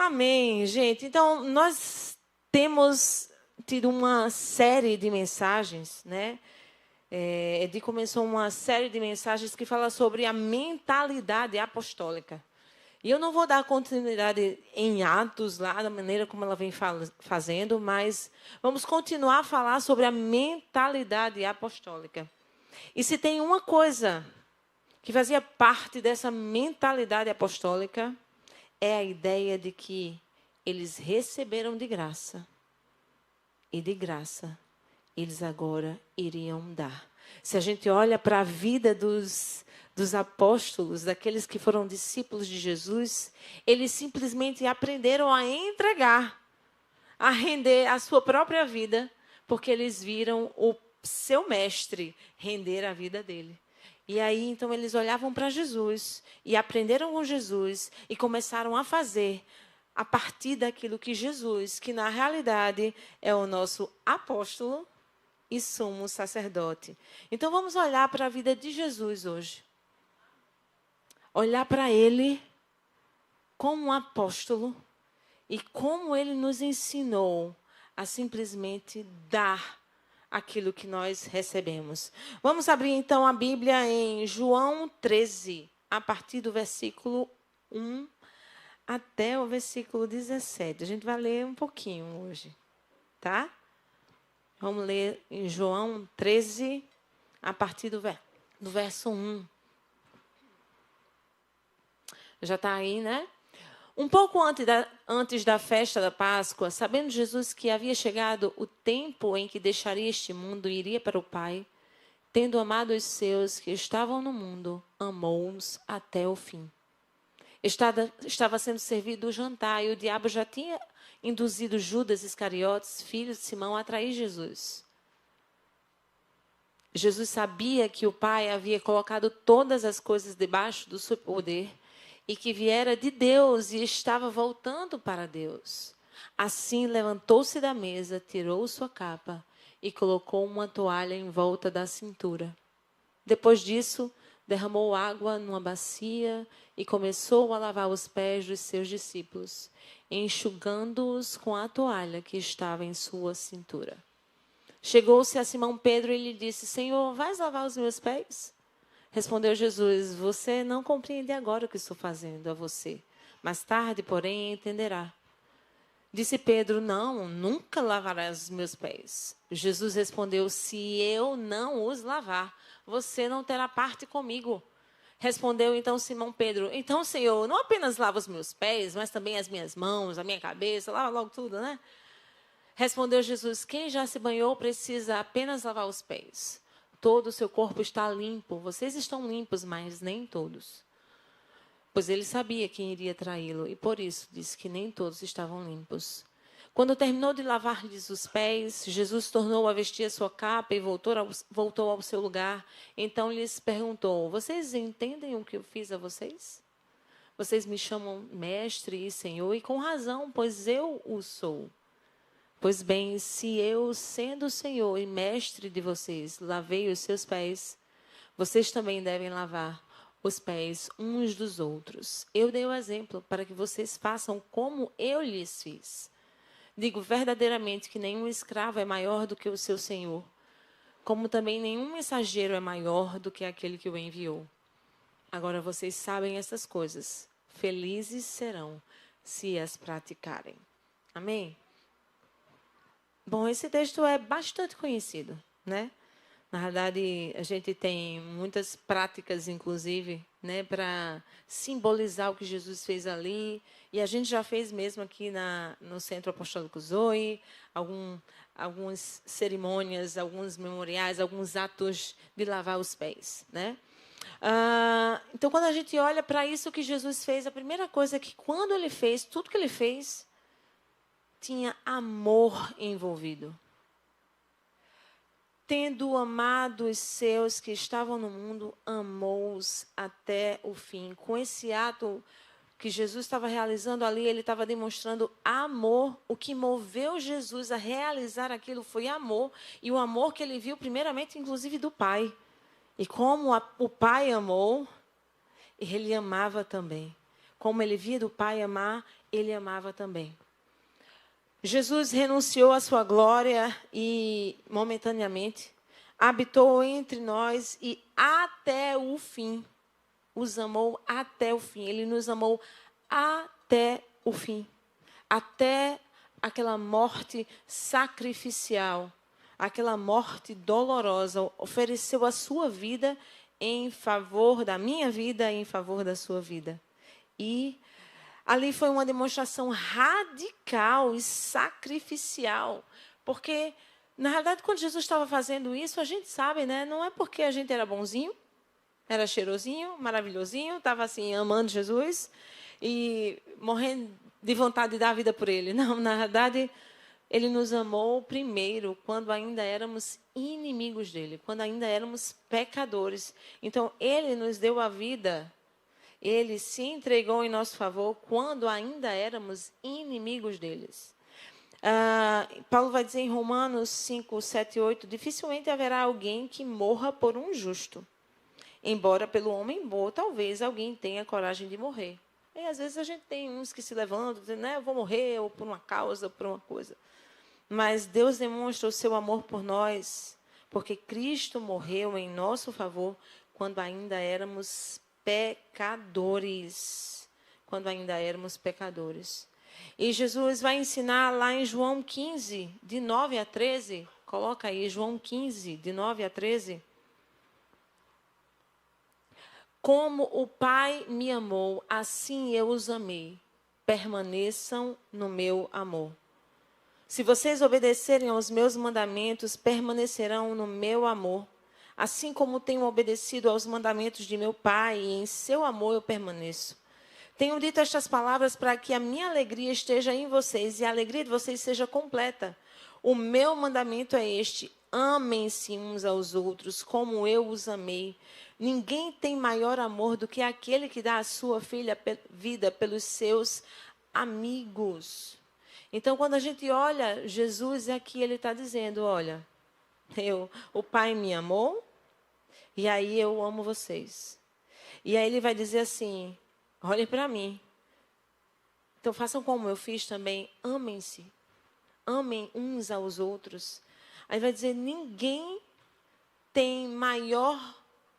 Amém, gente. Então, nós temos tido uma série de mensagens, né? Edi começou uma série de mensagens que fala sobre a mentalidade apostólica. E eu não vou dar continuidade em Atos, lá da maneira como ela vem fazendo, mas vamos continuar a falar sobre a mentalidade apostólica. E se tem uma coisa que fazia parte dessa mentalidade apostólica, é a ideia de que eles receberam de graça. E de graça, eles agora iriam dar. Se a gente olha para a vida dos apóstolos, daqueles que foram discípulos de Jesus, eles simplesmente aprenderam a entregar, a render a sua própria vida, porque eles viram o seu mestre render a vida dele. E aí, então, eles olhavam para Jesus e aprenderam com Jesus e começaram a fazer a partir daquilo que Jesus, que na realidade é o nosso apóstolo e sumo sacerdote. Então, vamos olhar para a vida de Jesus hoje. Olhar para ele como um apóstolo e como ele nos ensinou a simplesmente dar aquilo que nós recebemos. Vamos abrir então a Bíblia em João 13, a partir do versículo 1 até o versículo 17. A gente vai ler um pouquinho hoje, tá? Vamos ler em João 13, a partir do verso 1. Já está aí, né? Um pouco antes da festa da Páscoa, sabendo Jesus que havia chegado o tempo em que deixaria este mundo e iria para o Pai, tendo amado os seus que estavam no mundo, amou-os até o fim. Estava sendo servido o jantar e o diabo já tinha induzido Judas Iscariotes, filho de Simão, a trair Jesus. Jesus sabia que o Pai havia colocado todas as coisas debaixo do seu poder e que viera de Deus e estava voltando para Deus. Assim, levantou-se da mesa, tirou sua capa e colocou uma toalha em volta da cintura. Depois disso, derramou água numa bacia e começou a lavar os pés dos seus discípulos, enxugando-os com a toalha que estava em sua cintura. Chegou-se a Simão Pedro e lhe disse: Senhor, vais lavar os meus pés? Respondeu Jesus: Você não compreende agora o que estou fazendo a você. Mais tarde, porém, entenderá. Disse Pedro: Não, nunca lavarás os meus pés. Jesus respondeu: Se eu não os lavar, você não terá parte comigo. Respondeu então Simão Pedro: Então, Senhor, não apenas lava os meus pés, mas também as minhas mãos, a minha cabeça, lava logo tudo, né? Respondeu Jesus: Quem já se banhou precisa apenas lavar os pés. Todo o seu corpo está limpo. Vocês estão limpos, mas nem todos. Pois ele sabia quem iria traí-lo e por isso disse que nem todos estavam limpos. Quando terminou de lavar-lhes os pés, Jesus tornou a vestir a sua capa e voltou ao seu lugar. Então lhes perguntou: Vocês entendem o que eu fiz a vocês? Vocês me chamam mestre e senhor, e com razão, pois eu o sou. Pois bem, se eu, sendo o Senhor e mestre de vocês, lavei os seus pés, vocês também devem lavar os pés uns dos outros. Eu dei o exemplo para que vocês façam como eu lhes fiz. Digo verdadeiramente que nenhum escravo é maior do que o seu senhor, como também nenhum mensageiro é maior do que aquele que o enviou. Agora vocês sabem essas coisas. Felizes serão se as praticarem. Amém? Bom, esse texto é bastante conhecido, né? Na verdade, a gente tem muitas práticas, inclusive, né, para simbolizar o que Jesus fez ali. E a gente já fez mesmo aqui no Centro Apostólico Zoe, algumas cerimônias, alguns memoriais, alguns atos de lavar os pés, né? Então, quando a gente olha para isso que Jesus fez, a primeira coisa é que quando ele fez, tudo que ele fez, tinha amor envolvido. Tendo amado os seus que estavam no mundo, amou-os até o fim. Com esse ato que Jesus estava realizando ali, ele estava demonstrando amor. O que moveu Jesus a realizar aquilo foi amor. E o amor que ele viu, primeiramente, inclusive, do Pai. E como o Pai amou, ele amava também. Como ele via do Pai amar, ele amava também. Jesus renunciou à sua glória e, momentaneamente, habitou entre nós e até o fim, os amou até o fim. Ele nos amou até o fim, até aquela morte sacrificial, aquela morte dolorosa. Ofereceu a sua vida em favor da minha vida e em favor da sua vida. E ali foi uma demonstração radical e sacrificial, porque, na realidade, quando Jesus estava fazendo isso, a gente sabe, né? Não é porque a gente era bonzinho, era cheirosinho, maravilhosinho, estava assim, amando Jesus e morrendo de vontade de dar a vida por ele. Não, na verdade, ele nos amou primeiro, quando ainda éramos inimigos dele, quando ainda éramos pecadores. Então, ele nos deu a vida. Ele se entregou em nosso favor quando ainda éramos inimigos deles. Paulo vai dizer em Romanos 5, 7 e 8, dificilmente haverá alguém que morra por um justo. Embora pelo homem bom, talvez alguém tenha coragem de morrer. E às vezes a gente tem uns que se levantam, dizendo, né, eu vou morrer, ou por uma causa, ou por uma coisa. Mas Deus demonstra o seu amor por nós, porque Cristo morreu em nosso favor quando ainda éramos pecadores. Quando ainda éramos pecadores. E Jesus vai ensinar lá em João 15, de 9 a 13. Coloca aí, João 15, de 9 a 13. Como o Pai me amou, assim eu os amei. Permaneçam no meu amor. Se vocês obedecerem aos meus mandamentos, permanecerão no meu amor. Assim como tenho obedecido aos mandamentos de meu Pai, e em seu amor eu permaneço. Tenho dito estas palavras para que a minha alegria esteja em vocês e a alegria de vocês seja completa. O meu mandamento é este: amem-se uns aos outros, como eu os amei. Ninguém tem maior amor do que aquele que dá a sua vida pelos seus amigos. Então, quando a gente olha Jesus, aqui ele está dizendo, olha, o Pai me amou, e aí eu amo vocês. E aí ele vai dizer assim, olhem para mim. Então, façam como eu fiz também, amem-se. Amem uns aos outros. Aí vai dizer, ninguém tem maior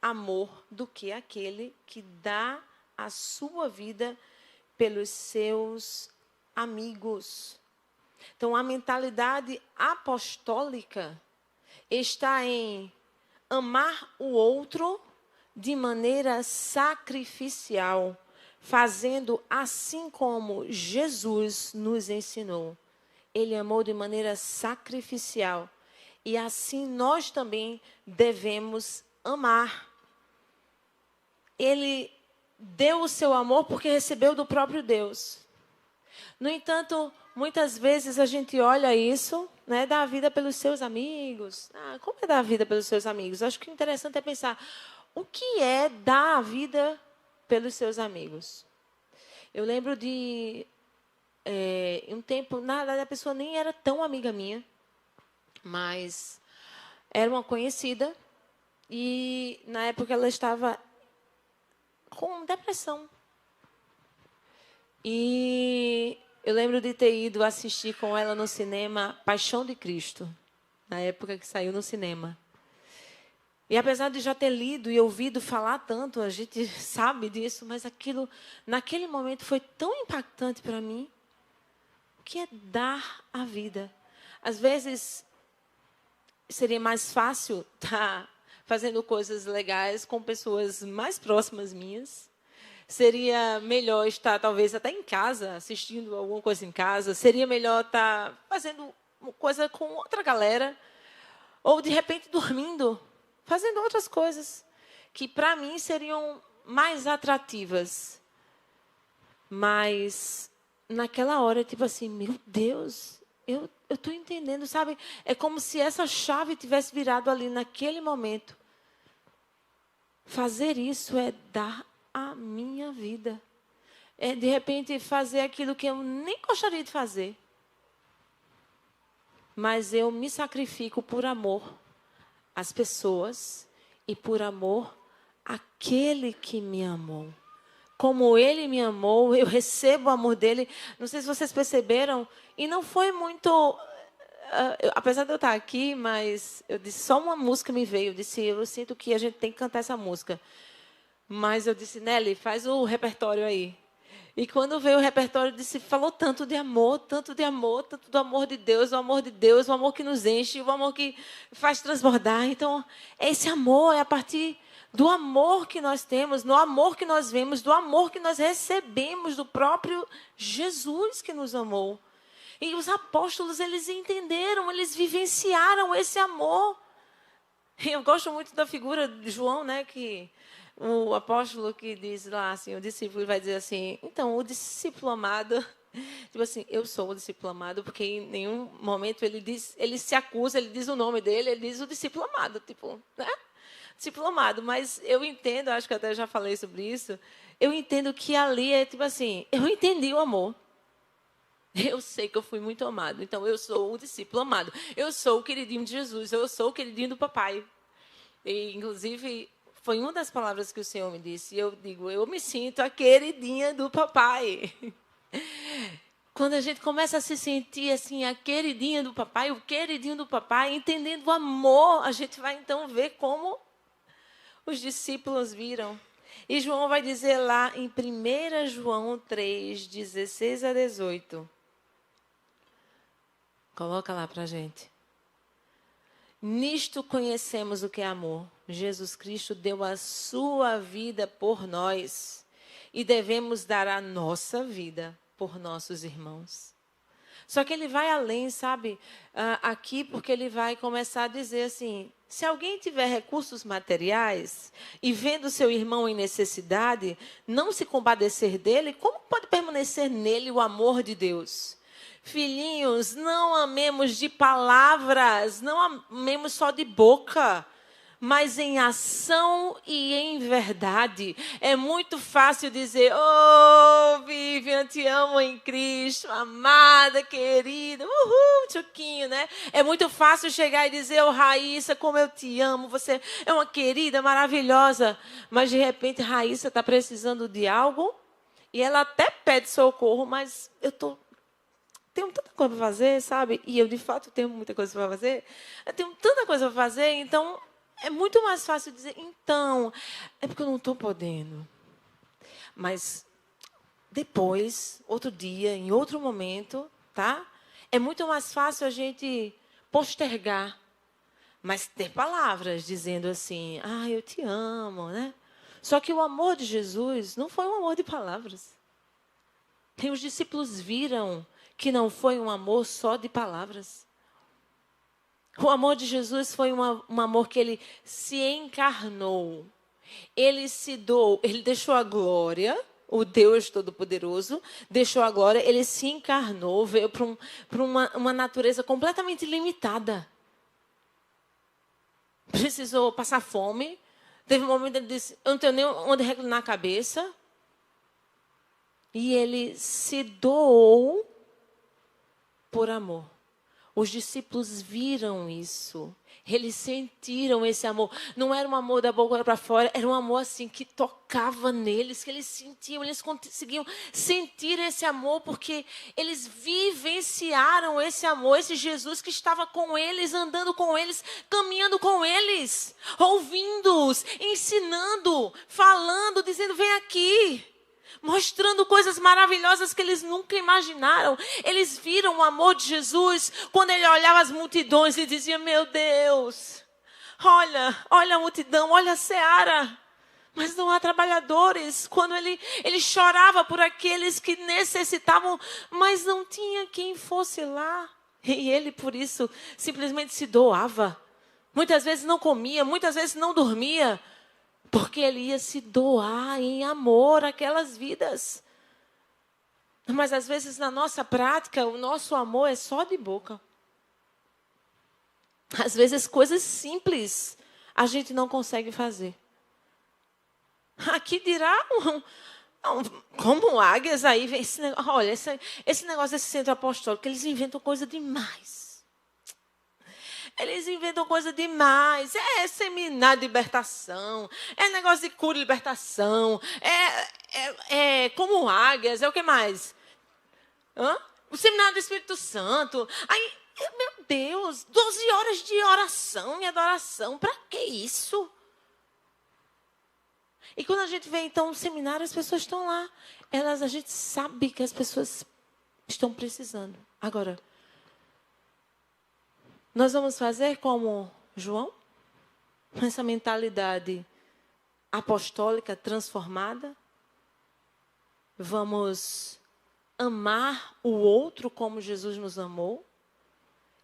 amor do que aquele que dá a sua vida pelos seus amigos. Então, a mentalidade apostólica está em amar o outro de maneira sacrificial, fazendo assim como Jesus nos ensinou. Ele amou de maneira sacrificial. E assim nós também devemos amar. Ele deu o seu amor porque recebeu do próprio Deus. No entanto, muitas vezes a gente olha isso, né, dá a vida pelos seus amigos. Como é dar a vida pelos seus amigos? Acho que o interessante é pensar, o que é dar a vida pelos seus amigos? Eu lembro de um tempo, na verdade a pessoa nem era tão amiga minha, mas era uma conhecida e na época ela estava com depressão. E eu lembro de ter ido assistir com ela no cinema Paixão de Cristo, na época que saiu no cinema. E apesar de já ter lido e ouvido falar tanto, a gente sabe disso, mas aquilo, naquele momento, foi tão impactante para mim. O que é dar a vida? Às vezes, seria mais fácil estar fazendo coisas legais com pessoas mais próximas minhas. Seria melhor estar, talvez, até em casa, assistindo alguma coisa em casa. Seria melhor estar fazendo uma coisa com outra galera. Ou, de repente, dormindo, fazendo outras coisas que, para mim, seriam mais atrativas. Mas, naquela hora, tipo assim, meu Deus, eu estou entendendo, sabe? É como se essa chave tivesse virado ali naquele momento. Fazer isso é dar a minha vida. É, de repente, fazer aquilo que eu nem gostaria de fazer. Mas eu me sacrifico por amor às pessoas e por amor àquele que me amou. como Ele me amou, eu recebo o amor dEle. Não sei se vocês perceberam, e não foi muito... apesar de eu estar aqui, mas eu disse, só uma música me veio. Eu disse, eu sinto que a gente tem que cantar essa música. Mas eu disse, Nelly, faz o repertório aí. E quando veio o repertório, eu disse, falou tanto de amor, tanto de amor, tanto do amor de Deus, o amor de Deus, o amor que nos enche, o amor que faz transbordar. Então, esse amor é a partir do amor que nós temos, no amor que nós vemos, do amor que nós recebemos do próprio Jesus que nos amou. E os apóstolos, eles entenderam, eles vivenciaram esse amor. Eu gosto muito da figura de João, né, que o apóstolo que diz lá, assim, o discípulo vai dizer assim, então, o discípulo amado, tipo assim, eu sou o discípulo amado, porque em nenhum momento ele diz, ele se acusa, ele diz o nome dele, ele diz o discípulo amado, tipo, né? Discípulo amado, mas eu entendo, acho que até já falei sobre isso, eu entendo que ali é tipo assim, eu entendi o amor. Eu sei que eu fui muito amado, então eu sou o discípulo amado. Eu sou o queridinho de Jesus, eu sou o queridinho do papai. E, inclusive, foi uma das palavras que o Senhor me disse. E eu digo, eu me sinto a queridinha do papai. Quando a gente começa a se sentir assim, a queridinha do papai, o queridinho do papai, entendendo o amor, a gente vai então ver como os discípulos viram. E João vai dizer lá em 1 João 3, 16 a 18. Coloca lá para a gente. Nisto conhecemos o que é amor. Jesus Cristo deu a sua vida por nós. E devemos dar a nossa vida por nossos irmãos. Só que ele vai além, sabe? Aqui, porque ele vai começar a dizer assim, se alguém tiver recursos materiais e vendo seu irmão em necessidade, não se compadecer dele, como pode permanecer nele o amor de Deus? Filhinhos, não amemos de palavras, não amemos só de boca, mas em ação e em verdade. É muito fácil dizer, oh, Vivian, te amo em Cristo, amada, querida, tchuquinho, né? É muito fácil chegar e dizer, oh, Raíssa, como eu te amo, você é uma querida, maravilhosa. Mas, de repente, Raíssa está precisando de algo e ela até pede socorro, mas tenho tanta coisa para fazer, sabe? E eu, de fato, tenho muita coisa para fazer. Eu tenho tanta coisa para fazer, então é muito mais fácil dizer, então, é porque eu não estou podendo. Mas depois, outro dia, em outro momento, tá? É muito mais fácil a gente postergar, mas ter palavras dizendo assim, eu te amo, né? Só que o amor de Jesus não foi um amor de palavras. E os discípulos viram que não foi um amor só de palavras. O amor de Jesus foi um amor que ele se encarnou. Ele se doou, ele deixou a glória, o Deus Todo-Poderoso, deixou a glória, ele se encarnou, veio para uma natureza completamente limitada. Precisou passar fome. Teve um momento que ele disse, eu não tenho nem onde reclinar a cabeça. E ele se doou por amor. Os discípulos viram isso. Eles sentiram esse amor. Não era um amor da boca para fora, era um amor assim que tocava neles, que eles sentiam, eles conseguiam sentir esse amor, porque eles vivenciaram esse amor, esse Jesus que estava com eles, andando com eles, caminhando com eles, ouvindo-os, ensinando, falando, dizendo, vem aqui. Mostrando coisas maravilhosas que eles nunca imaginaram. Eles viram o amor de Jesus quando ele olhava as multidões e dizia, meu Deus, olha a multidão, olha a seara, mas não há trabalhadores. Quando ele chorava por aqueles que necessitavam, mas não tinha quem fosse lá. E ele, por isso, simplesmente se doava. Muitas vezes não comia, muitas vezes não dormia, porque ele ia se doar em amor àquelas vidas. Mas, às vezes, na nossa prática, o nosso amor é só de boca. Às vezes, coisas simples a gente não consegue fazer. Aqui dirá, como águias aí, olha, esse negócio desse centro apostólico, eles inventam coisa demais. Eles inventam coisa demais. É seminário de libertação. É negócio de cura e libertação. é como águias, é o que mais? O seminário do Espírito Santo. Aí, meu Deus, 12 horas de oração e adoração. Para que isso? E quando a gente vê, então, um seminário, as pessoas estão lá. A gente sabe que as pessoas estão precisando. Agora, nós vamos fazer como João? Essa mentalidade apostólica transformada? Vamos amar o outro como Jesus nos amou?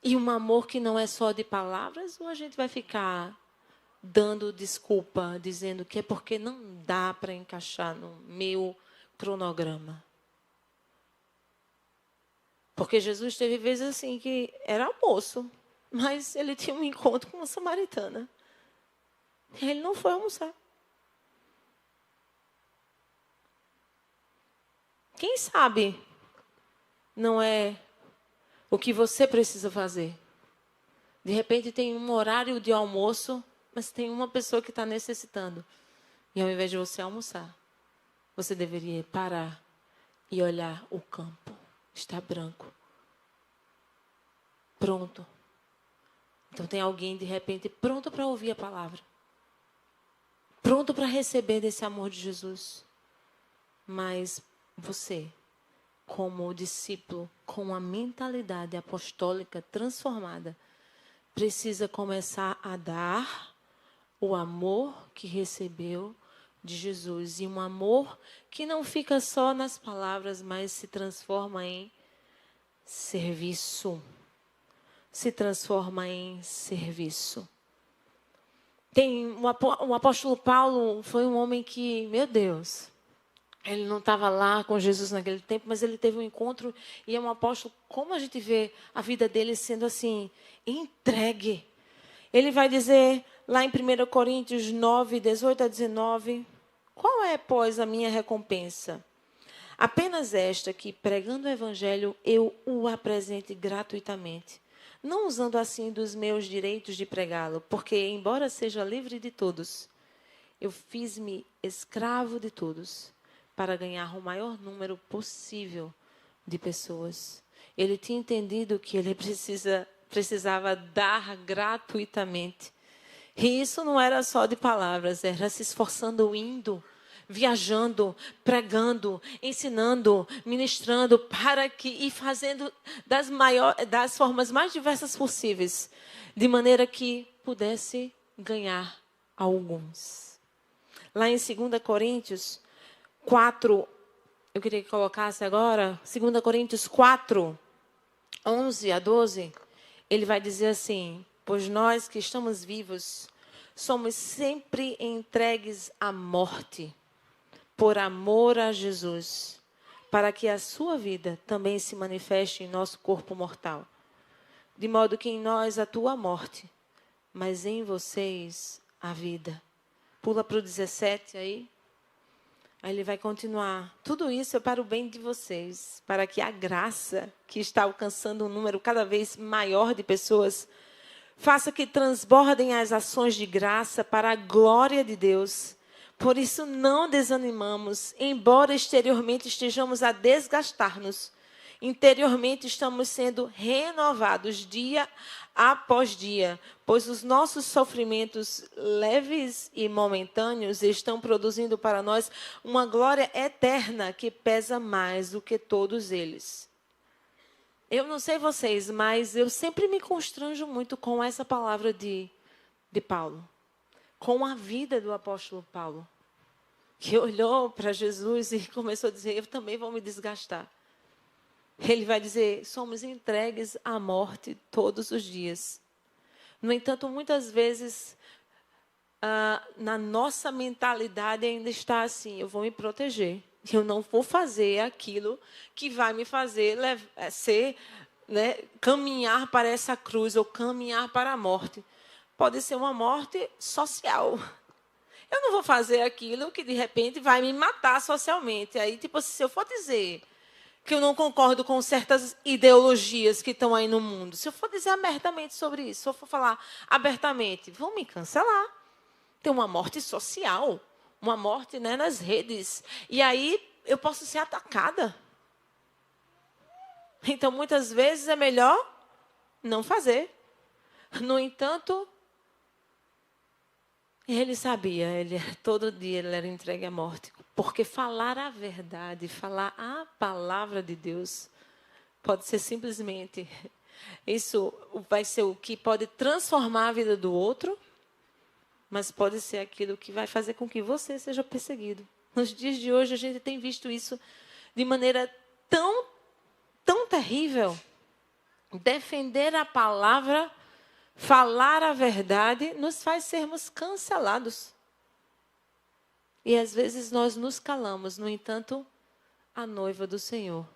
E um amor que não é só de palavras? Ou a gente vai ficar dando desculpa, dizendo que é porque não dá para encaixar no meu cronograma? Porque Jesus teve vezes assim que era almoço, mas ele tinha um encontro com uma samaritana. E ele não foi almoçar. Quem sabe não é o que você precisa fazer? De repente tem um horário de almoço, mas tem uma pessoa que está necessitando. E ao invés de você almoçar, você deveria parar e olhar o campo. Está branco. Pronto. Então tem alguém, de repente, pronto para ouvir a palavra. Pronto para receber desse amor de Jesus. Mas você, como discípulo, com a mentalidade apostólica transformada, precisa começar a dar o amor que recebeu de Jesus. E um amor que não fica só nas palavras, mas se transforma em serviço. Se transforma em serviço. O apóstolo Paulo foi um homem que, meu Deus, ele não estava lá com Jesus naquele tempo, mas ele teve um encontro e é um apóstolo. Como a gente vê a vida dele sendo assim, entregue. Ele vai dizer lá em 1 Coríntios 9, 18 a 19, qual é, pois, a minha recompensa? Apenas esta, que pregando o evangelho, eu o apresente gratuitamente. Não usando assim dos meus direitos de pregá-lo, porque, embora seja livre de todos, eu fiz-me escravo de todos, para ganhar o maior número possível de pessoas. Ele tinha entendido que ele precisava dar gratuitamente. E isso não era só de palavras, era se esforçando, indo, viajando, pregando, ensinando, ministrando, e fazendo das formas mais diversas possíveis, de maneira que pudesse ganhar alguns. Lá em 2 Coríntios 4, eu queria que colocasse agora, 2 Coríntios 4, 11 a 12, ele vai dizer assim: pois nós que estamos vivos, somos sempre entregues à morte, por amor a Jesus, para que a sua vida também se manifeste em nosso corpo mortal. De modo que em nós atua a morte, mas em vocês a vida. Pula para o 17 aí. Aí ele vai continuar. Tudo isso é para o bem de vocês, para que a graça que está alcançando um número cada vez maior de pessoas faça que transbordem as ações de graça para a glória de Deus. Por isso não desanimamos, embora exteriormente estejamos a desgastar-nos. Interiormente estamos sendo renovados dia após dia, pois os nossos sofrimentos leves e momentâneos estão produzindo para nós uma glória eterna que pesa mais do que todos eles. Eu não sei vocês, mas eu sempre me constranjo muito com essa palavra de Paulo, com a vida do apóstolo Paulo, que olhou para Jesus e começou a dizer: eu também vou me desgastar. Ele vai dizer: somos entregues à morte todos os dias. No entanto, muitas vezes, na nossa mentalidade ainda está assim: eu vou me proteger. Eu não vou fazer aquilo que vai me fazer caminhar para essa cruz ou caminhar para a morte. Pode ser uma morte social. Eu não vou fazer aquilo que, de repente, vai me matar socialmente. Aí, tipo, se eu for dizer que eu não concordo com certas ideologias que estão aí no mundo, se eu for dizer abertamente sobre isso, se eu for falar abertamente, vão me cancelar. Tem uma morte social. uma morte, né, nas redes. E aí eu posso ser atacada. Então, muitas vezes é melhor não fazer. No entanto, ele sabia, todo dia ele era entregue à morte. Porque falar a verdade, falar a palavra de Deus, pode ser simplesmente, isso vai ser o que pode transformar a vida do outro, mas pode ser aquilo que vai fazer com que você seja perseguido. Nos dias de hoje, a gente tem visto isso de maneira tão terrível. Defender a palavra, falar a verdade, nos faz sermos cancelados. E às vezes nós nos calamos. No entanto, a noiva do Senhor,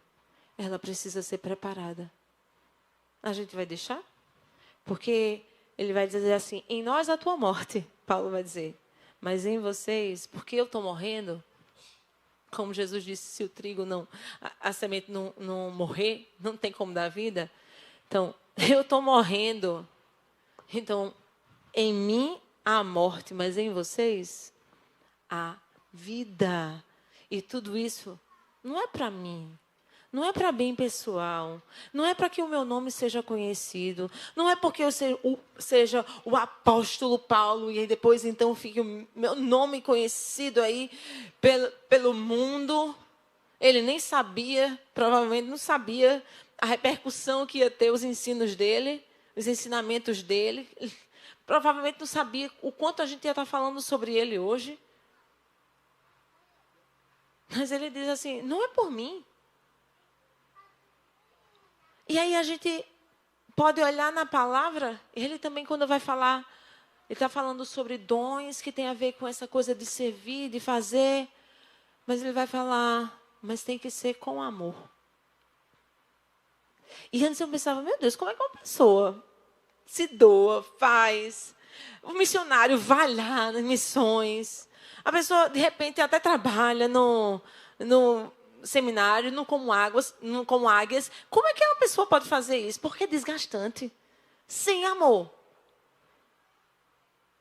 ela precisa ser preparada. A gente vai deixar? Porque ele vai dizer assim, em nós a tua morte, Paulo vai dizer. Mas em vocês, porque eu estou morrendo, como Jesus disse, se o trigo a semente não morrer, não tem como dar vida. Então, eu estou morrendo. Então, em mim há morte, mas em vocês há vida. E tudo isso não é para mim. Não é para bem pessoal. Não é para que o meu nome seja conhecido. Não é porque eu seja o apóstolo Paulo e aí depois então fique o meu nome conhecido aí pelo mundo. Ele nem sabia, provavelmente não sabia a repercussão que ia ter os ensinos dele, os ensinamentos dele. Provavelmente não sabia o quanto a gente ia estar falando sobre ele hoje. Mas ele diz assim, não é por mim. E aí a gente pode olhar na palavra, ele também quando vai falar, ele está falando sobre dons que tem a ver com essa coisa de servir, de fazer, mas ele vai falar, mas tem que ser com amor. E antes eu pensava, meu Deus, como é que uma pessoa se doa, faz, o missionário vai lá nas missões, a pessoa de repente até trabalha no seminário, não como águias. Como é que uma pessoa pode fazer isso? Porque é desgastante. Sem amor.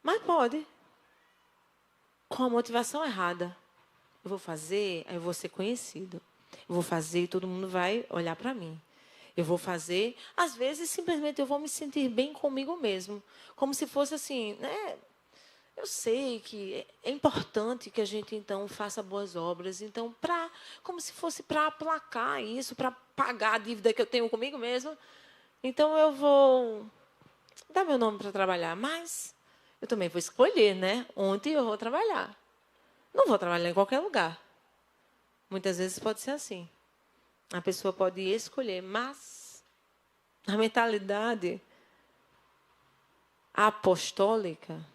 Mas pode. Com a motivação errada. Eu vou fazer, aí eu vou ser conhecido. Eu vou fazer e todo mundo vai olhar para mim. Eu vou fazer, às vezes, simplesmente eu vou me sentir bem comigo mesmo. Como se fosse assim, né? Eu sei que é importante que a gente, então, faça boas obras. Então, como se fosse para aplacar isso, para pagar a dívida que eu tenho comigo mesmo. Então, eu vou dar meu nome para trabalhar. Mas eu também vou escolher, né? Onde eu vou trabalhar. Não vou trabalhar em qualquer lugar. Muitas vezes pode ser assim. A pessoa pode escolher, mas a mentalidade apostólica,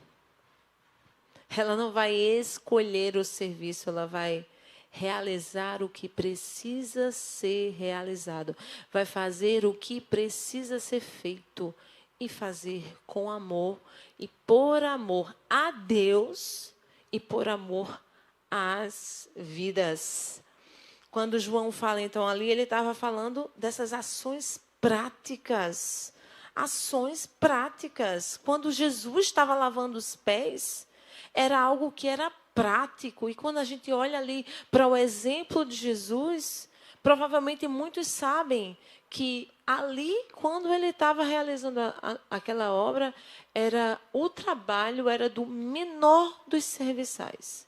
ela não vai escolher o serviço, ela vai realizar o que precisa ser realizado. Vai fazer o que precisa ser feito e fazer com amor e por amor a Deus e por amor às vidas. Quando João fala, então, ali, ele estava falando dessas ações práticas. Ações práticas. Quando Jesus estava lavando os pés, era algo que era prático. E quando a gente olha ali para o exemplo de Jesus, provavelmente muitos sabem que ali, quando ele estava realizando aquela obra, o trabalho era do menor dos serviçais.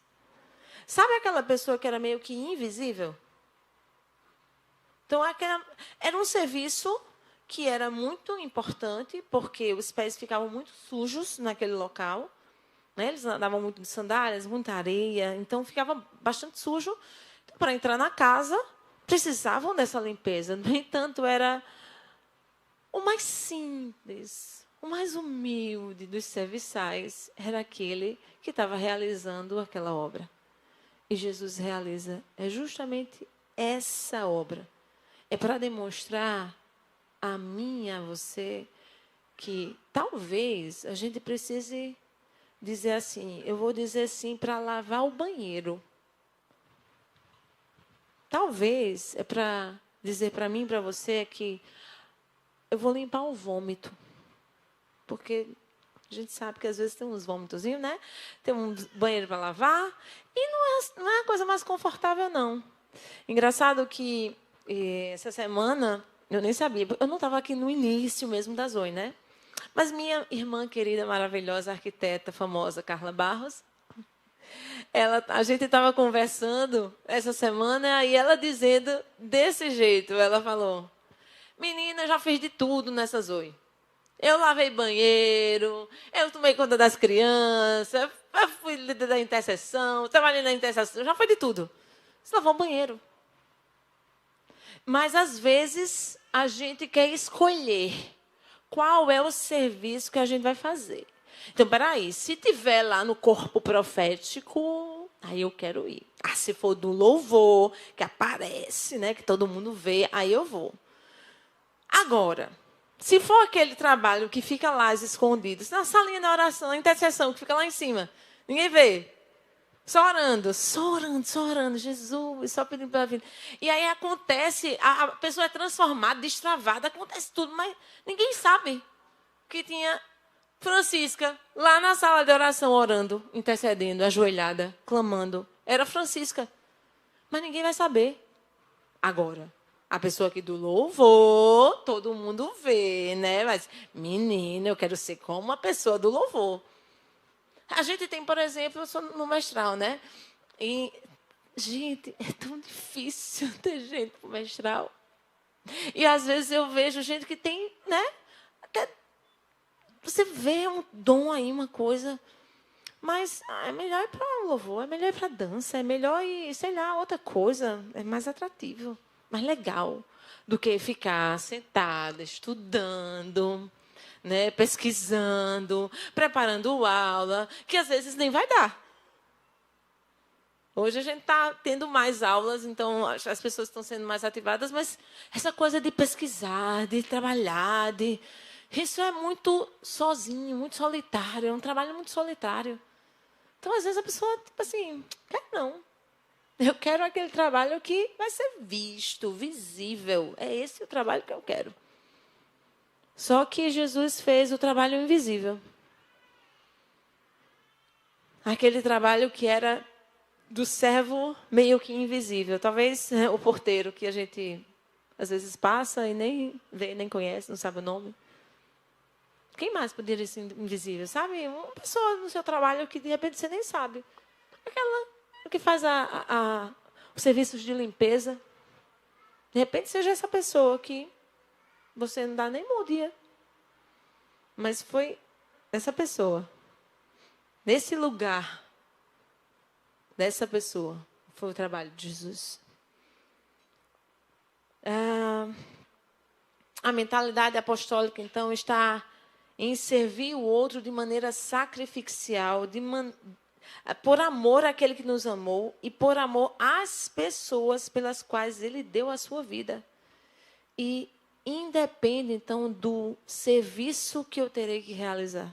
Sabe aquela pessoa que era meio que invisível? Então, era um serviço que era muito importante, porque os pés ficavam muito sujos naquele local. Né? Eles andavam muito de sandálias, muita areia, então ficava bastante sujo. Então, para entrar na casa, precisavam dessa limpeza. No entanto, era o mais simples, o mais humilde dos serviçais, era aquele que estava realizando aquela obra. E Jesus realiza justamente essa obra. É para demonstrar a mim e a você que talvez a gente precise dizer assim, eu vou dizer sim para lavar o banheiro. Talvez é para dizer para mim e para você que eu vou limpar o vômito. Porque A gente sabe que às vezes tem uns vômitozinhos, né? Tem um banheiro para lavar. E não é a coisa mais confortável, não. Engraçado que essa semana, eu nem sabia. Eu não estava aqui no início mesmo da Zoe, né? Mas minha irmã querida, maravilhosa, arquiteta famosa, Carla Barros, a gente estava conversando essa semana e ela dizendo desse jeito. Ela falou, menina, eu já fiz de tudo nessa Zoe. Eu lavei banheiro, eu tomei conta das crianças, eu fui líder da intercessão, trabalhei na intercessão, já foi de tudo. Você lavou o banheiro. Mas, às vezes, a gente quer escolher qual é o serviço que a gente vai fazer. Então, peraí, se tiver lá no corpo profético, aí eu quero ir. Ah, se for do louvor, que aparece, né, que todo mundo vê, aí eu vou. Agora, se for aquele trabalho que fica lá escondido, na salinha da oração, na intercessão, que fica lá em cima, ninguém vê. Só orando, Jesus, só pedindo pela vida. E aí acontece, a pessoa é transformada, destravada, acontece tudo, mas ninguém sabe que tinha Francisca lá na sala de oração orando, intercedendo, ajoelhada, clamando. Era Francisca. Mas ninguém vai saber. Agora, a pessoa aqui do louvor, todo mundo vê, né? Mas, menina, eu quero ser como a pessoa do louvor. A gente tem, por exemplo, eu sou no mestral, né? E, gente, é tão difícil ter gente no mestral. E, às vezes, eu vejo gente que tem, né? Até você vê um dom aí, uma coisa, mas é melhor ir para o louvor, é melhor ir para a dança, é melhor ir, sei lá, outra coisa. É mais atrativo, mais legal do que ficar sentada, estudando, né, pesquisando, preparando aula, que às vezes nem vai dar. Hoje a gente está tendo mais aulas, então as pessoas estão sendo mais ativadas, mas essa coisa de pesquisar, de trabalhar, isso é muito sozinho, muito solitário, é um trabalho muito solitário. Então, às vezes, a pessoa, tipo assim, quer não. Eu quero aquele trabalho que vai ser visto, visível. É esse o trabalho que eu quero. Só que Jesus fez o trabalho invisível. Aquele trabalho que era do servo meio que invisível. Talvez o porteiro, que a gente às vezes passa e nem vê, nem conhece, não sabe o nome. Quem mais poderia ser invisível? Sabe? Uma pessoa no seu trabalho que, de repente, você nem sabe. Aquela que faz os serviços de limpeza. De repente, seja essa pessoa que você não dá nem bom dia. Mas foi essa pessoa. Nesse lugar, dessa pessoa, foi o trabalho de Jesus. A mentalidade apostólica, então, está em servir o outro de maneira sacrificial, por amor àquele que nos amou e por amor às pessoas pelas quais ele deu a sua vida. E independe, então, do serviço que eu terei que realizar.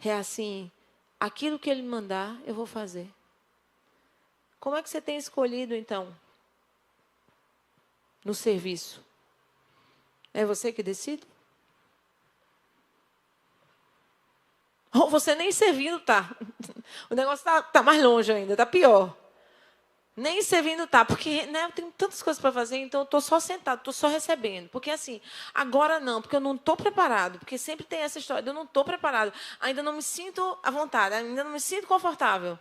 É assim, aquilo que ele mandar, eu vou fazer. Como é que você tem escolhido, então, no serviço? É você que decide? Ou você nem servindo está. O negócio tá mais longe ainda, está pior. Nem servindo está, porque, né, eu tenho tantas coisas para fazer, então eu estou só sentado, estou só recebendo. Porque assim, agora não, porque eu não estou preparado. Porque sempre tem essa história, eu não estou preparado. Ainda não me sinto à vontade, ainda não me sinto confortável.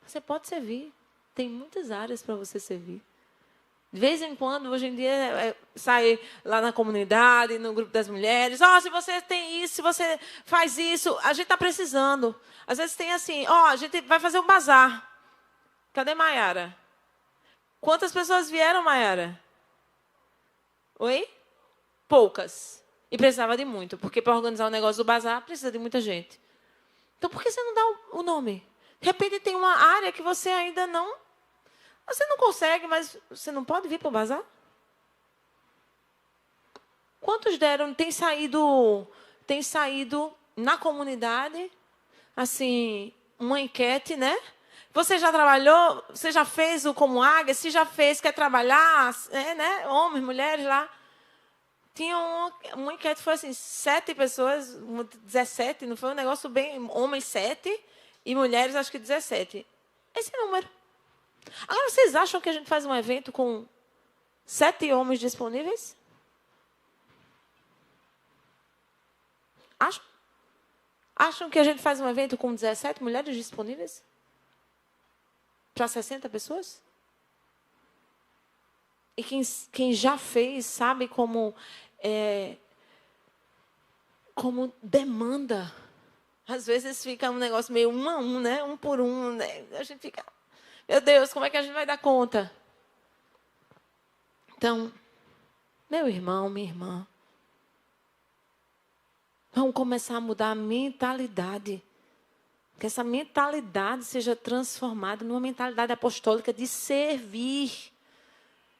Você pode servir. Tem muitas áreas para você servir. De vez em quando, hoje em dia, sai lá na comunidade, no grupo das mulheres. Se você tem isso, se você faz isso, a gente está precisando. Às vezes tem assim, a gente vai fazer um bazar. Cadê Maiara? Quantas pessoas vieram, Maiara? Oi? Poucas. E precisava de muito, porque para organizar o negócio do bazar, precisa de muita gente. Então, por que você não dá o nome? De repente, tem uma área que você ainda não... Você não consegue, mas você não pode vir para o bazar? Quantos deram? Tem saído na comunidade, assim, uma enquete, né? Você já trabalhou? Você já fez o Como Águia? Se já fez, quer trabalhar? Né? Homens, mulheres lá. Tinha uma enquete, foi assim, 7 pessoas, 17, não foi um negócio bem... Homens 7 e mulheres, acho que 17. Esse número. Agora, vocês acham que a gente faz um evento com 7 homens disponíveis? Acham que a gente faz um evento com 17 mulheres disponíveis? Para 60 pessoas? E quem já fez sabe como demanda. Às vezes fica um negócio meio 1 a 1, né? 1 por 1. Né? A gente fica, meu Deus, como é que a gente vai dar conta? Então, meu irmão, minha irmã, vamos começar a mudar a mentalidade. Que essa mentalidade seja transformada numa mentalidade apostólica de servir.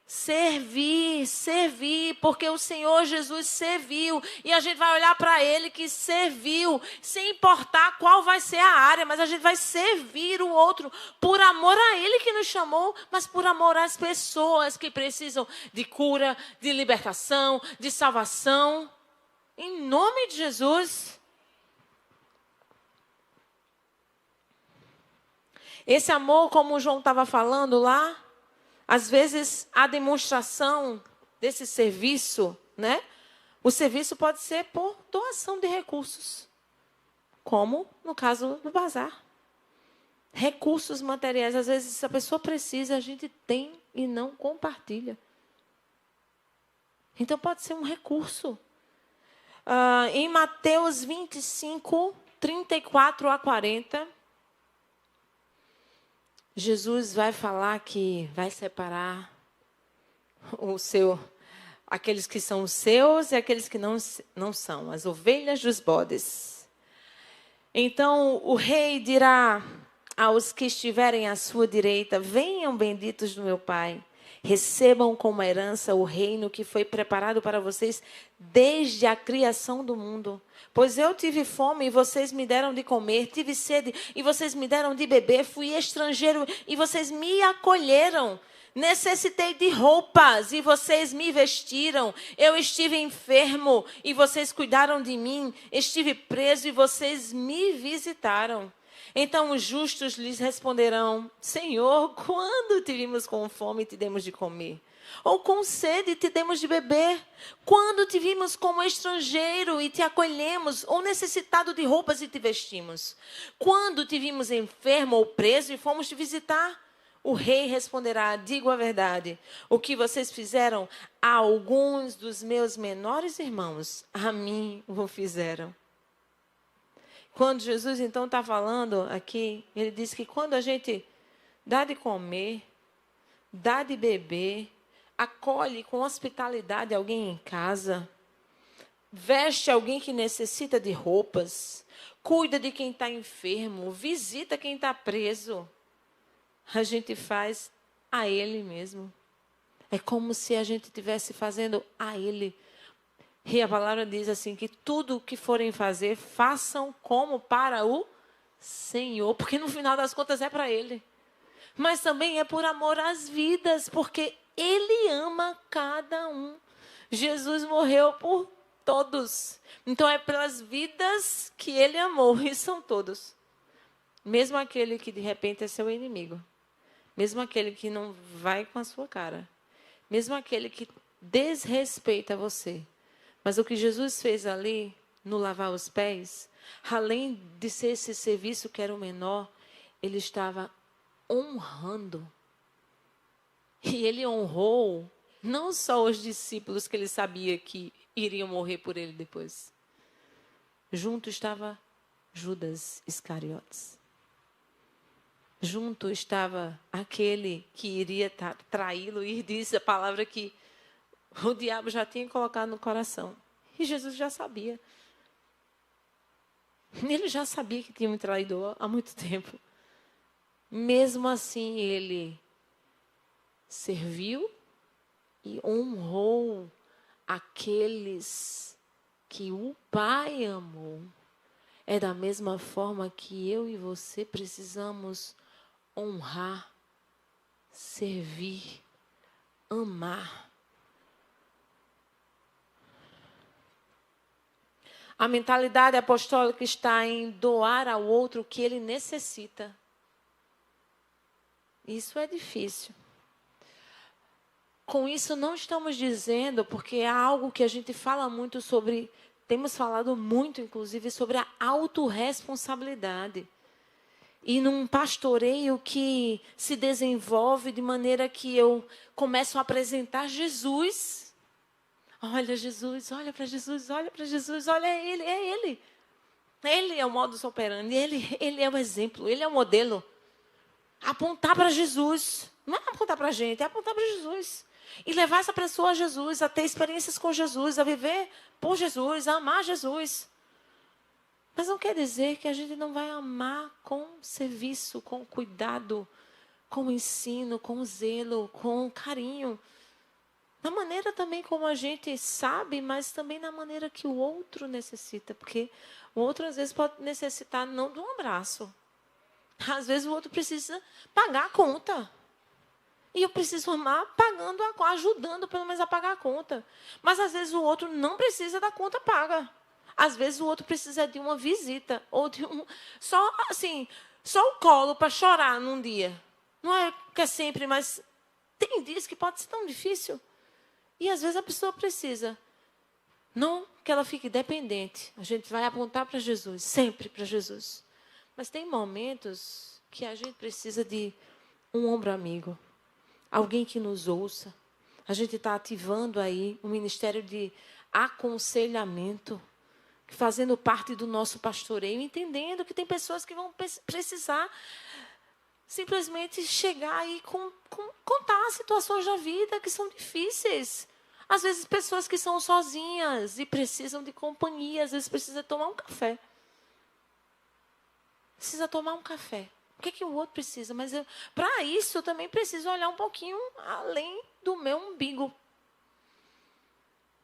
Servir, servir, porque o Senhor Jesus serviu. E a gente vai olhar para Ele que serviu, sem importar qual vai ser a área, mas a gente vai servir o outro por amor a Ele que nos chamou, mas por amor às pessoas que precisam de cura, de libertação, de salvação. Em nome de Jesus. Esse amor, como o João estava falando lá, às vezes a demonstração desse serviço, né? O serviço pode ser por doação de recursos, como no caso do bazar. Recursos materiais, às vezes se a pessoa precisa, a gente tem e não compartilha. Então pode ser um recurso. Em Mateus 25, 34 a 40... Jesus vai falar que vai separar aqueles que são os seus e aqueles que não são, as ovelhas dos bodes. Então o rei dirá aos que estiverem à sua direita: venham, benditos do meu Pai, recebam como herança o reino que foi preparado para vocês desde a criação do mundo. Pois eu tive fome e vocês me deram de comer, tive sede e vocês me deram de beber, fui estrangeiro e vocês me acolheram, necessitei de roupas e vocês me vestiram, eu estive enfermo e vocês cuidaram de mim, estive preso e vocês me visitaram. Então os justos lhes responderão: Senhor, quando te vimos com fome e te demos de comer? Ou com sede e te demos de beber? Quando te vimos como estrangeiro e te acolhemos? Ou necessitado de roupas e te vestimos? Quando te vimos enfermo ou preso e fomos te visitar? O rei responderá: digo a verdade, o que vocês fizeram a alguns dos meus menores irmãos, a mim o fizeram. Quando Jesus, então, está falando aqui, ele diz que quando a gente dá de comer, dá de beber, acolhe com hospitalidade alguém em casa, veste alguém que necessita de roupas, cuida de quem está enfermo, visita quem está preso, a gente faz a Ele mesmo. É como se a gente estivesse fazendo a Ele. E a palavra diz assim, que tudo o que forem fazer, façam como para o Senhor. Porque no final das contas é para Ele. Mas também é por amor às vidas, porque Ele ama cada um. Jesus morreu por todos. Então é pelas vidas que Ele amou, e são todos. Mesmo aquele que de repente é seu inimigo. Mesmo aquele que não vai com a sua cara. Mesmo aquele que desrespeita você. Mas o que Jesus fez ali, no lavar os pés, além de ser esse serviço que era o menor, ele estava honrando. E ele honrou não só os discípulos que ele sabia que iriam morrer por ele depois. Junto estava Judas Iscariotes. Junto estava aquele que iria traí-lo, e disse a palavra que o diabo já tinha colocado no coração. E Jesus já sabia. Ele já sabia que tinha um traidor há muito tempo. Mesmo assim, ele serviu e honrou aqueles que o Pai amou. É da mesma forma que eu e você precisamos honrar, servir, amar. A mentalidade apostólica está em doar ao outro o que ele necessita. Isso é difícil. Com isso, não estamos dizendo, porque é algo que a gente fala muito sobre, temos falado muito, inclusive, sobre a autorresponsabilidade. E num pastoreio que se desenvolve de maneira que eu começo a apresentar Jesus. Olha Jesus, olha para Jesus, olha para Jesus, olha Ele, é Ele. Ele é o modus operandi, ele é o exemplo, Ele é o modelo. Apontar para Jesus. Não é apontar para a gente, é apontar para Jesus. E levar essa pessoa a Jesus, a ter experiências com Jesus, a viver por Jesus, a amar Jesus. Mas não quer dizer que a gente não vai amar com serviço, com cuidado, com ensino, com zelo, com carinho. Na maneira também como a gente sabe, mas também na maneira que o outro necessita. Porque o outro às vezes pode necessitar não de um abraço. Às vezes o outro precisa pagar a conta. E eu preciso amar pagando, ajudando pelo menos a pagar a conta. Mas às vezes o outro não precisa da conta paga. Às vezes o outro precisa de uma visita. Ou de só o colo para chorar num dia. Não é que é sempre, mas tem dias que pode ser tão difícil. E às vezes a pessoa precisa. Não que ela fique dependente. A gente vai apontar para Jesus, sempre para Jesus. Mas tem momentos que a gente precisa de um ombro amigo. Alguém que nos ouça. A gente está ativando aí um ministério de aconselhamento, fazendo parte do nosso pastoreio, entendendo que tem pessoas que vão precisar simplesmente chegar e contar situações da vida que são difíceis. Às vezes, pessoas que são sozinhas e precisam de companhia, às vezes precisa tomar um café. Precisa tomar um café. O que o outro precisa? Mas para isso, eu também preciso olhar um pouquinho além do meu umbigo.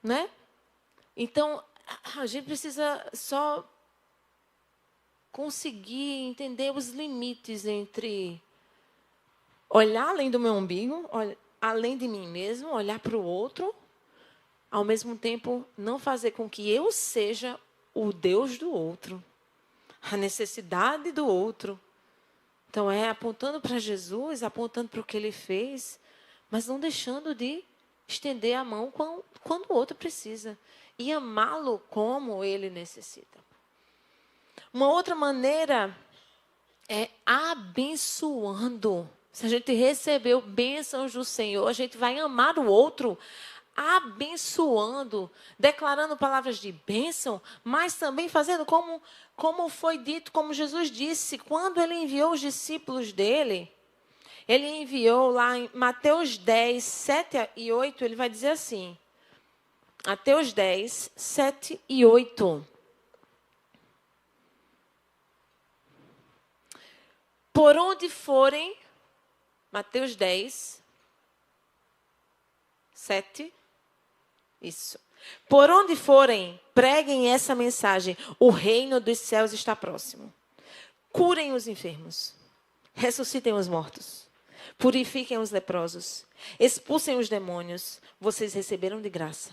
Né? Então, a gente precisa só conseguir entender os limites entre olhar além do meu umbigo, além de mim mesmo, olhar para o outro, ao mesmo tempo não fazer com que eu seja o Deus do outro, a necessidade do outro. Então, é apontando para Jesus, apontando para o que Ele fez, mas não deixando de estender a mão quando o outro precisa. E amá-lo como Ele necessita. Uma outra maneira é abençoando. Se a gente recebeu bênçãos do Senhor, a gente vai amar o outro abençoando, declarando palavras de bênção, mas também fazendo como foi dito, como Jesus disse, quando Ele enviou os discípulos dele. Ele enviou lá em Mateus 10, 7 e 8, ele vai dizer assim. Mateus 10, 7 e 8. Por onde forem, Mateus 10, 7, isso. Por onde forem, preguem essa mensagem. O reino dos céus está próximo. Curem os enfermos. Ressuscitem os mortos. Purifiquem os leprosos. Expulsem os demônios. Vocês receberam de graça.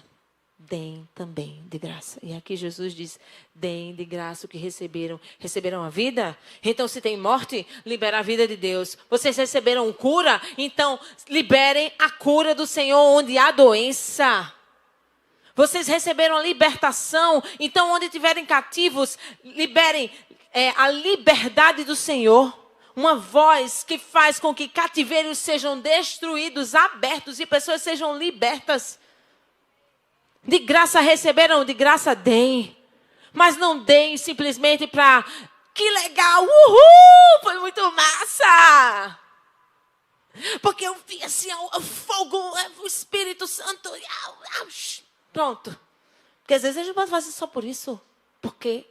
Deem também de graça. E aqui Jesus diz, deem de graça o que receberam. Receberam a vida? Então, se tem morte, libera a vida de Deus. Vocês receberam cura? Então, liberem a cura do Senhor onde há doença. Vocês receberam a libertação? Então, onde tiverem cativos, liberem a liberdade do Senhor. Uma voz que faz com que cativeiros sejam destruídos, abertos e pessoas sejam libertas. De graça receberam, de graça deem. Mas não deem simplesmente para... Que legal, uhul, foi muito massa. Porque eu vi assim, o fogo, o Espírito Santo. Pronto. Porque às vezes a gente pode fazer só por isso. Porque,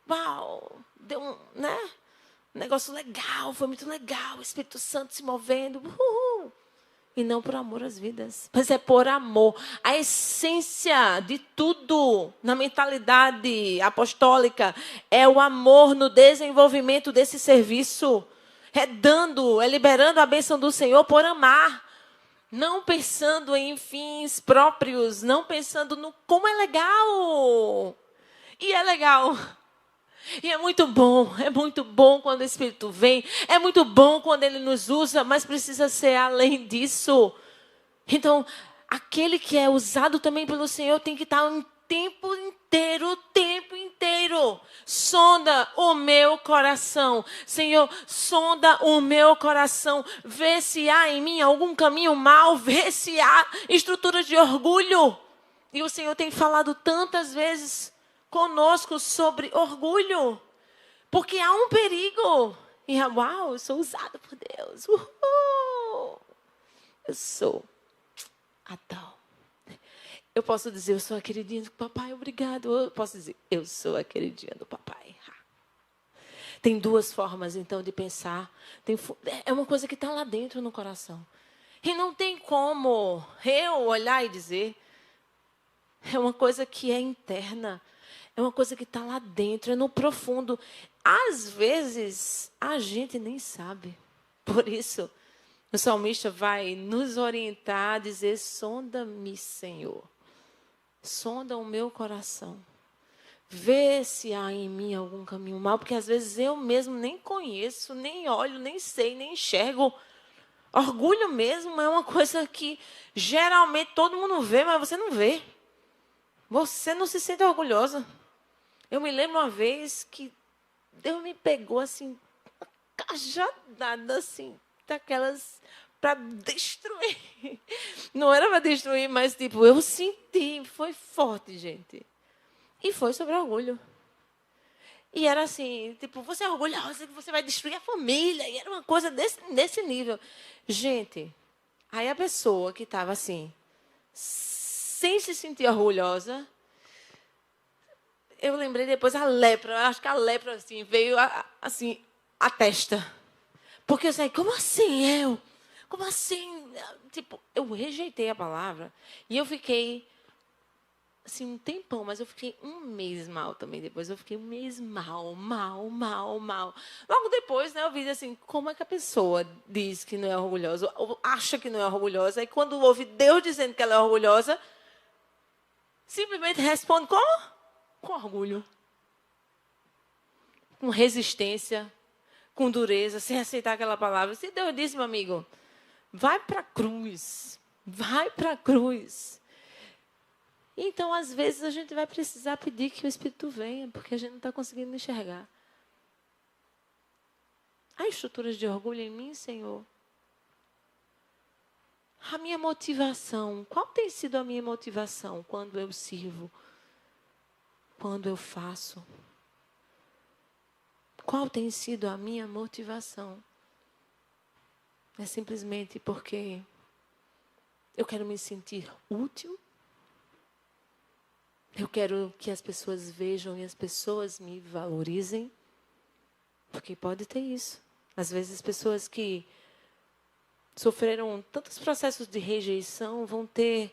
uau, deu um negócio legal, foi muito legal. O Espírito Santo se movendo, uhul. E não por amor às vidas, mas é por amor. A essência de tudo na mentalidade apostólica é o amor no desenvolvimento desse serviço. É liberando a bênção do Senhor por amar. Não pensando em fins próprios, não pensando no como é legal. E é legal. E é muito bom quando o Espírito vem, é muito bom quando Ele nos usa, mas precisa ser além disso. Então, aquele que é usado também pelo Senhor tem que estar o tempo inteiro. Sonda o meu coração. Senhor, sonda o meu coração. Vê se há em mim algum caminho mau, vê se há estruturas de orgulho. E o Senhor tem falado tantas vezes conosco sobre orgulho. Porque há um perigo. E uau, eu sou usado por Deus. Uhul. Eu sou Adão. Eu posso dizer, eu sou a queridinha do papai, obrigado. Eu posso dizer, eu sou a queridinha do papai. Tem duas formas, então, de pensar. É uma coisa que está lá dentro no coração. E não tem como eu olhar e dizer. É uma coisa que é interna. É uma coisa que está lá dentro, é no profundo. Às vezes, a gente nem sabe. Por isso, o salmista vai nos orientar a dizer, sonda-me, Senhor. Sonda o meu coração. Vê se há em mim algum caminho mau, porque às vezes eu mesmo nem conheço, nem olho, nem sei, nem enxergo. Orgulho mesmo é uma coisa que geralmente todo mundo vê, mas você não vê. Você não se sente orgulhosa. Eu me lembro uma vez que Deus me pegou assim, uma cajadada assim, daquelas para destruir. Não era para destruir, mas tipo, eu senti, foi forte, gente. E foi sobre orgulho. E era assim, tipo, você é orgulhosa que você vai destruir a família. E era uma coisa desse nível. Gente, aí a pessoa que estava assim, sem se sentir orgulhosa, eu lembrei depois a lepra. Acho que a lepra assim, veio assim, a testa. Porque eu sei, como assim eu? Como assim? Tipo, eu rejeitei a palavra. E eu fiquei, assim, um tempão, mas eu fiquei um mês mal também. Depois eu fiquei um mês mal. Logo depois, né, eu vi assim, como é que a pessoa diz que não é orgulhosa, ou acha que não é orgulhosa, e quando ouve Deus dizendo que ela é orgulhosa, simplesmente responde como? Com orgulho. Com resistência, com dureza, sem aceitar aquela palavra. Se Deus disse, meu amigo, vai para a cruz. Vai para a cruz. Então, às vezes, a gente vai precisar pedir que o Espírito venha, porque a gente não está conseguindo enxergar. Há estruturas de orgulho em mim, Senhor? A minha motivação, qual tem sido a minha motivação quando eu sirvo? Quando eu faço? Qual tem sido a minha motivação? É simplesmente porque eu quero me sentir útil? Eu quero que as pessoas vejam e as pessoas me valorizem? Porque pode ter isso. Às vezes, as pessoas que sofreram tantos processos de rejeição vão ter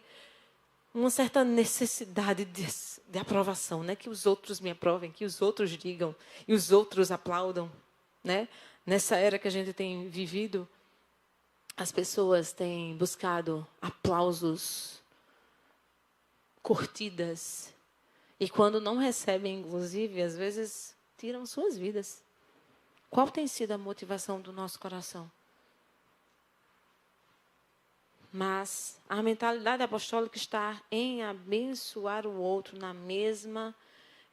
uma certa necessidade de aprovação, né? Que os outros me aprovem, que os outros digam e os outros aplaudam, né? Nessa era que a gente tem vivido, as pessoas têm buscado aplausos, curtidas, e quando não recebem, inclusive, às vezes tiram suas vidas. Qual tem sido a motivação do nosso coração? Mas a mentalidade apostólica está em abençoar o outro na mesma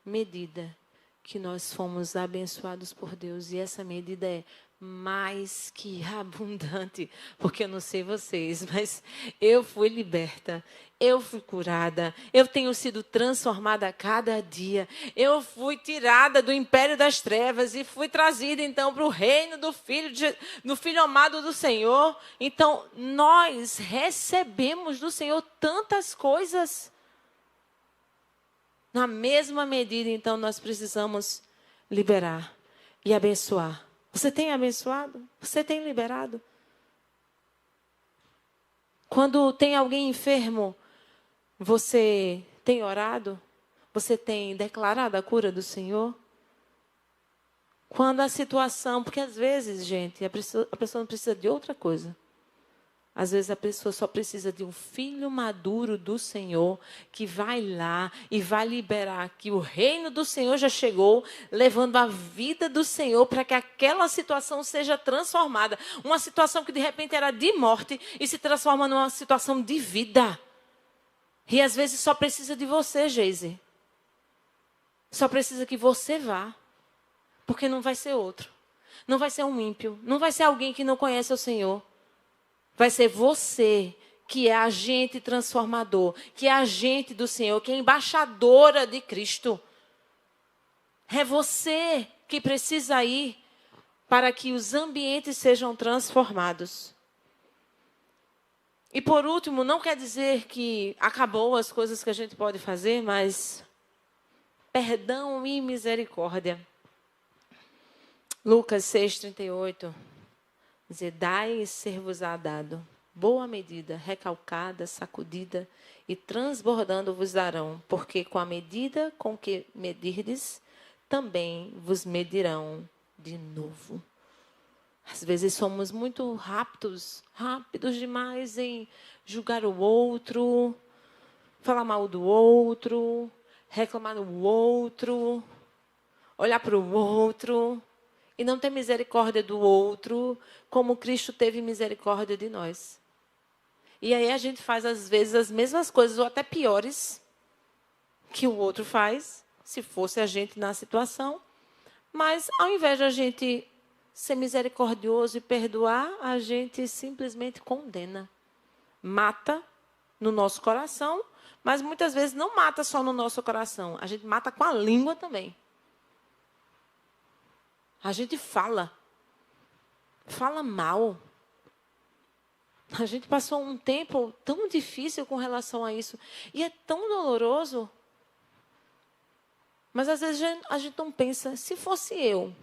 medida que nós fomos abençoados por Deus. E essa medida é mais que abundante. Porque eu não sei vocês, mas eu fui liberta. Eu fui curada. Eu tenho sido transformada a cada dia. Eu fui tirada do império das trevas e fui trazida, então, para o reino do Filho amado do Senhor. Então, nós recebemos do Senhor tantas coisas. Na mesma medida, então, nós precisamos liberar e abençoar. Você tem abençoado? Você tem liberado? Quando tem alguém enfermo, você tem orado? Você tem declarado a cura do Senhor? Quando a situação... Porque às vezes, gente, a pessoa não precisa de outra coisa. Às vezes a pessoa só precisa de um filho maduro do Senhor que vai lá e vai liberar que o reino do Senhor já chegou, levando a vida do Senhor para que aquela situação seja transformada. Uma situação que de repente era de morte e se transforma numa situação de vida. E às vezes só precisa de você, Geise. Só precisa que você vá. Porque não vai ser outro. Não vai ser um ímpio. Não vai ser alguém que não conhece o Senhor. Vai ser você que é agente transformador, que é agente do Senhor, que é embaixadora de Cristo. É você que precisa ir para que os ambientes sejam transformados. E por último, não quer dizer que acabou as coisas que a gente pode fazer, mas perdão e misericórdia. Lucas 6,38. Dizer, dai e ser-vos-á dado. Boa medida, recalcada, sacudida e transbordando vos darão, porque com a medida com que medirdes, também vos medirão de novo. Às vezes somos muito rápidos demais em julgar o outro, falar mal do outro, reclamar do outro, olhar para o outro e não ter misericórdia do outro, como Cristo teve misericórdia de nós. E aí a gente faz, às vezes, as mesmas coisas, ou até piores, que o outro faz, se fosse a gente na situação. Mas, ao invés de a gente ser misericordioso e perdoar, a gente simplesmente condena. Mata no nosso coração, mas muitas vezes não mata só no nosso coração. A gente mata com a língua também. A gente fala mal. A gente passou um tempo tão difícil com relação a isso. E é tão doloroso. Mas às vezes a gente não pensa, se fosse eu,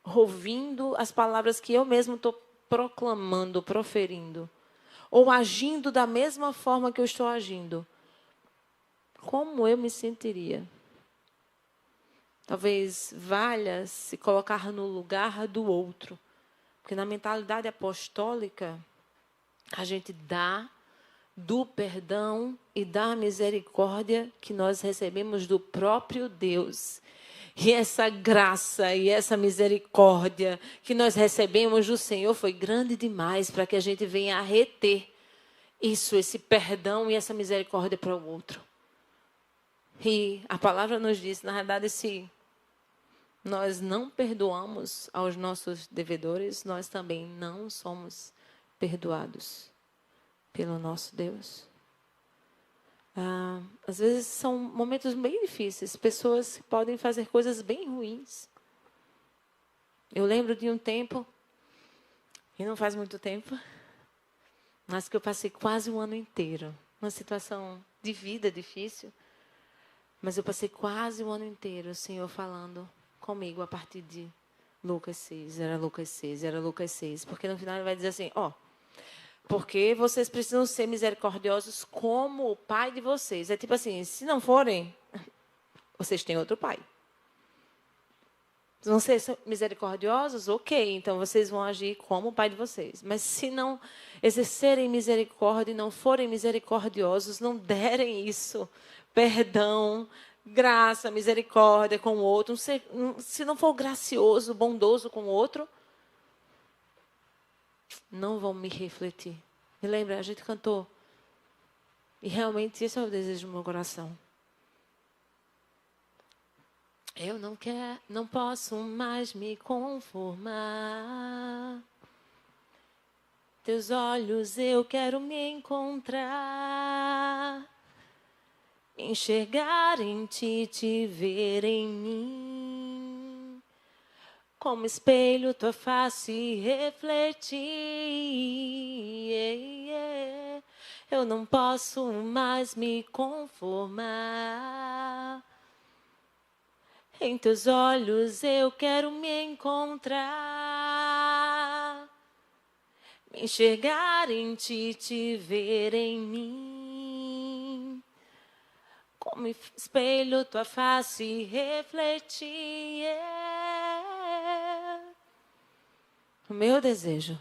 ouvindo as palavras que eu mesmo estou proclamando, proferindo, ou agindo da mesma forma que eu estou agindo, como eu me sentiria? Talvez valha se colocar no lugar do outro. Porque na mentalidade apostólica, a gente dá do perdão e da misericórdia que nós recebemos do próprio Deus. E essa graça e essa misericórdia que nós recebemos do Senhor foi grande demais para que a gente venha a reter isso, esse perdão e essa misericórdia para o outro. E a palavra nos diz, na verdade, se nós não perdoamos aos nossos devedores, nós também não somos perdoados pelo nosso Deus. Às vezes são momentos bem difíceis, pessoas que podem fazer coisas bem ruins. Eu lembro de um tempo, e não faz muito tempo, mas que eu passei quase um ano inteiro, uma situação de vida difícil, mas eu passei quase um ano inteiro, o Senhor falando comigo a partir de Lucas 6, era Lucas 6, era Lucas 6. Porque no final ele vai dizer assim, porque vocês precisam ser misericordiosos como o pai de vocês. É tipo assim, se não forem, vocês têm outro pai. Se vão ser misericordiosos, ok, então vocês vão agir como o pai de vocês. Mas se não exercerem misericórdia e não forem misericordiosos, não derem isso, perdão, graça, misericórdia com o outro, se não for gracioso, bondoso com o outro, não vão me refletir. Me lembra, a gente cantou. E realmente esse é o desejo do meu coração. Eu não posso mais me conformar. Teus olhos eu quero me encontrar. Enxergar em ti, te ver em mim. Como espelho tua face refletir. Eu não posso mais me conformar. Em teus olhos eu quero me encontrar. Me enxergar em ti, te ver em mim. Como espelho tua face refletir. O meu desejo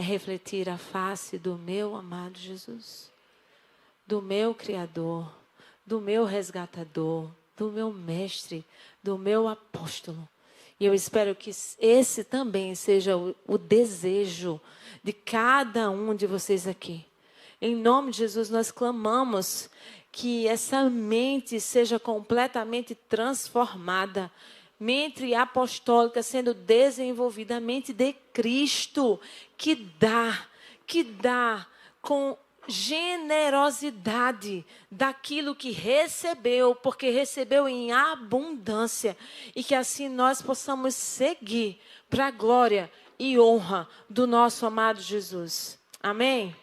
é refletir a face do meu amado Jesus, do meu Criador, do meu resgatador, do meu mestre, do meu apóstolo. E eu espero que esse também seja o desejo de cada um de vocês aqui. Em nome de Jesus, nós clamamos que essa mente seja completamente transformada. Mente apostólica sendo desenvolvida, a mente de Cristo, que dá com generosidade daquilo que recebeu, porque recebeu em abundância, e que assim nós possamos seguir para a glória e honra do nosso amado Jesus. Amém?